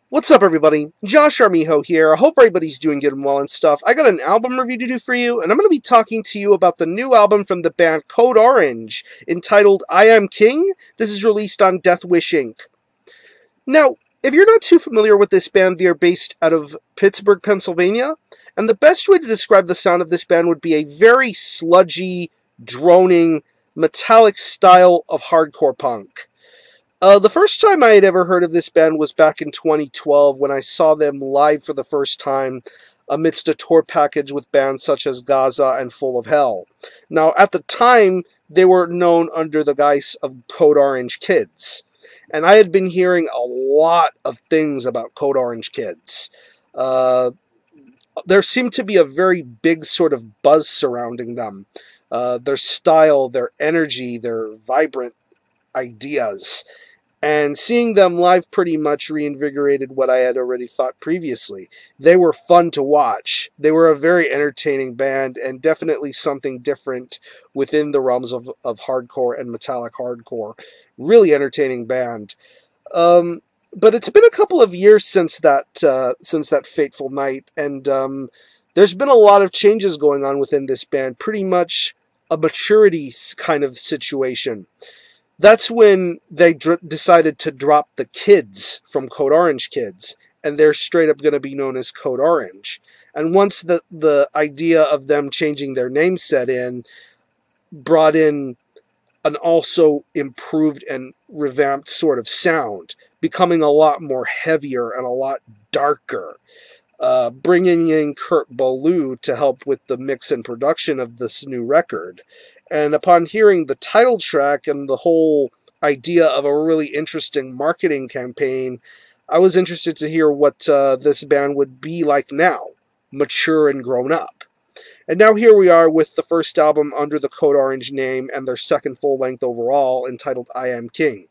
What's up, everybody? Josh Armijo here. I hope everybody's doing good and well and stuff. I got an album review to do for you, and I'm going to be talking to you about the new album from the band Code Orange, entitled I Am King. This is released on Deathwish Inc. Now, if you're not too familiar with this band, they are based out of Pittsburgh, Pennsylvania, and the best way to describe the sound of this band would be a very sludgy, droning, metallic style of hardcore punk. The first time I had ever heard of this band was back in 2012 when I saw them live for the first time amidst a tour package with bands such as Gaza and Full of Hell. Now, at the time, they were known under the guise of Code Orange Kids. And I had been hearing a lot of things about Code Orange Kids. There seemed to be a very big sort of buzz surrounding them. Their style, their energy, their vibrant ideas. And seeing them live pretty much reinvigorated what I had already thought previously. They were fun to watch. They were a very entertaining band and definitely something different within the realms of hardcore and metallic hardcore. Really entertaining band. But it's been a couple of years since that fateful night, and there's been a lot of changes going on within this band. Pretty much a maturity kind of situation. That's when they decided to drop the kids from Code Orange Kids, and they're straight up going to be known as Code Orange. And once the idea of them changing their name set in, brought in an also improved and revamped sort of sound, becoming a lot more heavier and a lot darker. Bringing in Kurt Ballou to help with the mix and production of this new record. And upon hearing the title track and the whole idea of a really interesting marketing campaign, I was interested to hear what this band would be like now, mature and grown up. And now here we are with the first album under the Code Orange name and their second full-length overall, entitled I Am King.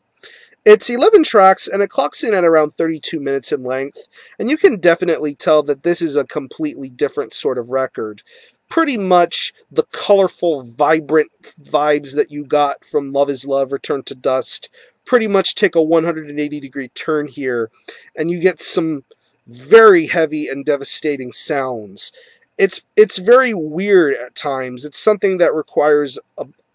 It's 11 tracks, and it clocks in at around 32 minutes in length, and you can definitely tell that this is a completely different sort of record. Pretty much the colorful, vibrant vibes that you got from Love Is Love, Return to Dust, pretty much take a 180-degree turn here, and you get some very heavy and devastating sounds. It's very weird at times. It's something that requires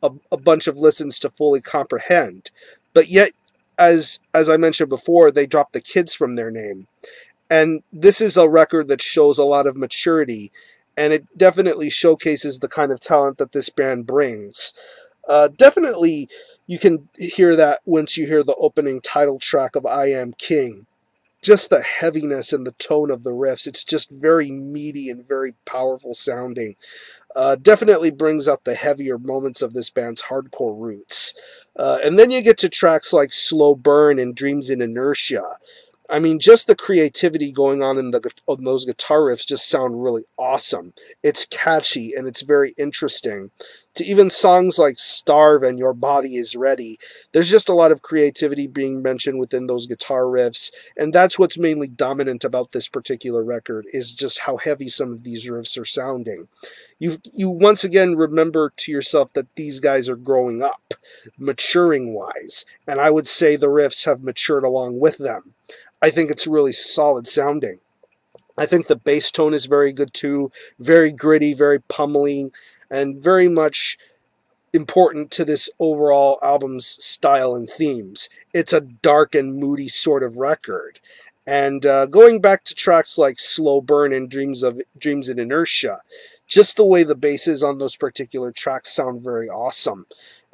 a bunch of listens to fully comprehend, but yet, as I mentioned before, they dropped the kids from their name. And this is a record that shows a lot of maturity, and it definitely showcases the kind of talent that this band brings. Definitely, you can hear that once you hear the opening title track of I Am King. Just the heaviness and the tone of the riffs. It's just very meaty and very powerful sounding. Definitely brings out the heavier moments of this band's hardcore roots. And then you get to tracks like Slow Burn and Dreams in Inertia. I mean, just the creativity going on in those guitar riffs just sound really awesome. It's catchy and it's very interesting. To even songs like Starve and Your Body Is Ready, there's just a lot of creativity being mentioned within those guitar riffs, and that's what's mainly dominant about this particular record, is just how heavy some of these riffs are sounding. You once again remember to yourself that these guys are growing up, maturing-wise, and I would say the riffs have matured along with them. I think it's really solid sounding. I think the bass tone is very good too, very gritty, very pummeling, and very much important to this overall album's style and themes. It's a dark and moody sort of record. And going back to tracks like Slow Burn and Dreams in Inertia, just the way the basses on those particular tracks sound very awesome.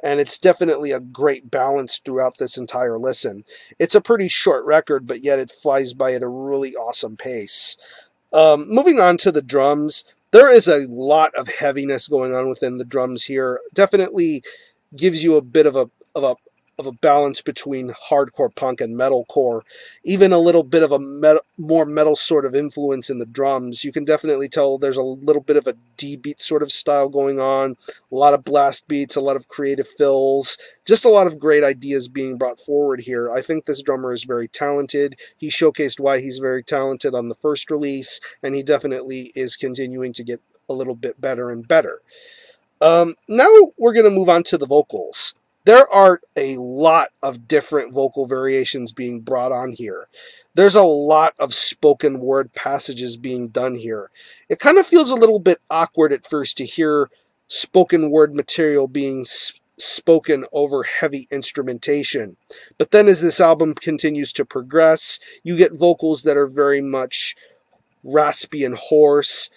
And it's definitely a great balance throughout this entire listen. It's a pretty short record, but yet it flies by at a really awesome pace. Moving on to the drums, there is a lot of heaviness going on within the drums here. Definitely gives you a bit of a balance between hardcore punk and metalcore. Even a little bit of a more metal sort of influence in the drums. You can definitely tell there's a little bit of a D-beat sort of style going on. A lot of blast beats, a lot of creative fills. Just a lot of great ideas being brought forward here. I think this drummer is very talented. He showcased why he's very talented on the first release, and he definitely is continuing to get a little bit better and better. Now we're going to move on to the vocals. there are a lot of different vocal variations being brought on here. There's a lot of spoken word passages being done here. It kind of feels a little bit awkward at first to hear spoken word material being spoken over heavy instrumentation. But then as this album continues to progress, you get vocals that are very much raspy and hoarse,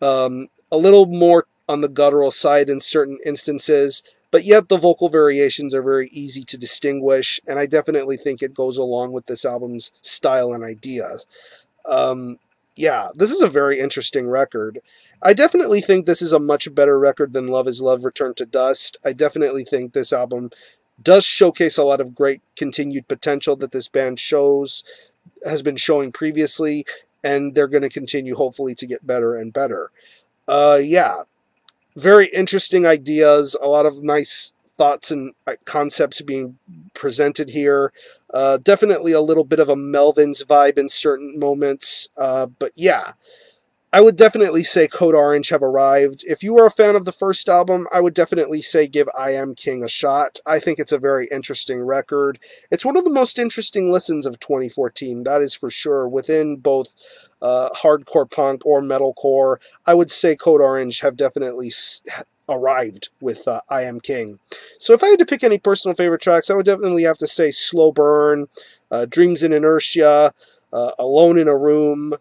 a little more on the guttural side in certain instances, but yet the vocal variations are very easy to distinguish, and I definitely think it goes along with this album's style and ideas. Yeah, this is a very interesting record. I definitely think this is a much better record than Love Is Love, Return to Dust. I definitely think this album does showcase a lot of great continued potential that this band has been showing previously, and they're going to continue hopefully to get better and better. Yeah, very interesting ideas, a lot of nice thoughts and concepts being presented here. Definitely a little bit of a Melvins vibe in certain moments, but yeah, I would definitely say Code Orange have arrived. If you are a fan of the first album, I would definitely say give I Am King a shot. I think it's a very interesting record. It's one of the most interesting listens of 2014, that is for sure. Within both hardcore punk or metalcore, I would say Code Orange have definitely arrived with I Am King. So if I had to pick any personal favorite tracks, I would definitely have to say Slow Burn, Dreams in Inertia, Alone in a Room,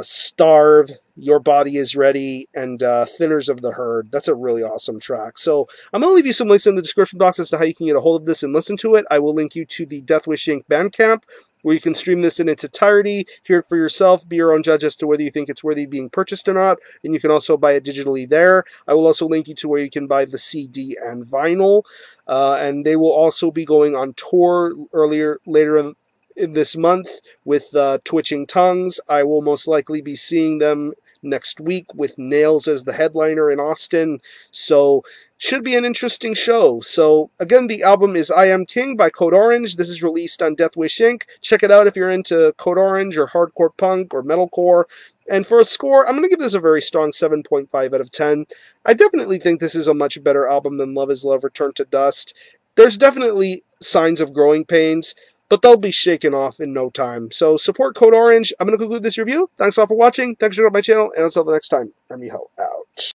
Starve, Your Body Is Ready, and Thinners of the Herd. That's a really awesome track. So I'm going to leave you some links in the description box as to how you can get a hold of this and listen to it. I will link you to the Deathwish Inc. Bandcamp, where you can stream this in its entirety, hear it for yourself, be your own judge as to whether you think it's worthy of being purchased or not, and you can also buy it digitally there. I will also link you to where you can buy the CD and vinyl, and they will also be going on tour later in this month with Twitching Tongues. I will most likely be seeing them next week with Nails as the headliner in Austin, so should be an interesting show. So again, the album is I Am King by Code Orange. This is released on Deathwish Inc. Check it out if you're into Code Orange or hardcore punk or metalcore. And for a score, I'm going to give this a very strong 7.5 out of 10. I definitely think this is a much better album than Love Is Love, Return to Dust. There's definitely signs of growing pains, but they'll be shaken off in no time. So support Code Orange. I'm going to conclude this review. Thanks all for watching. Thanks for joining my channel, and until the next time, I'm Miho, out.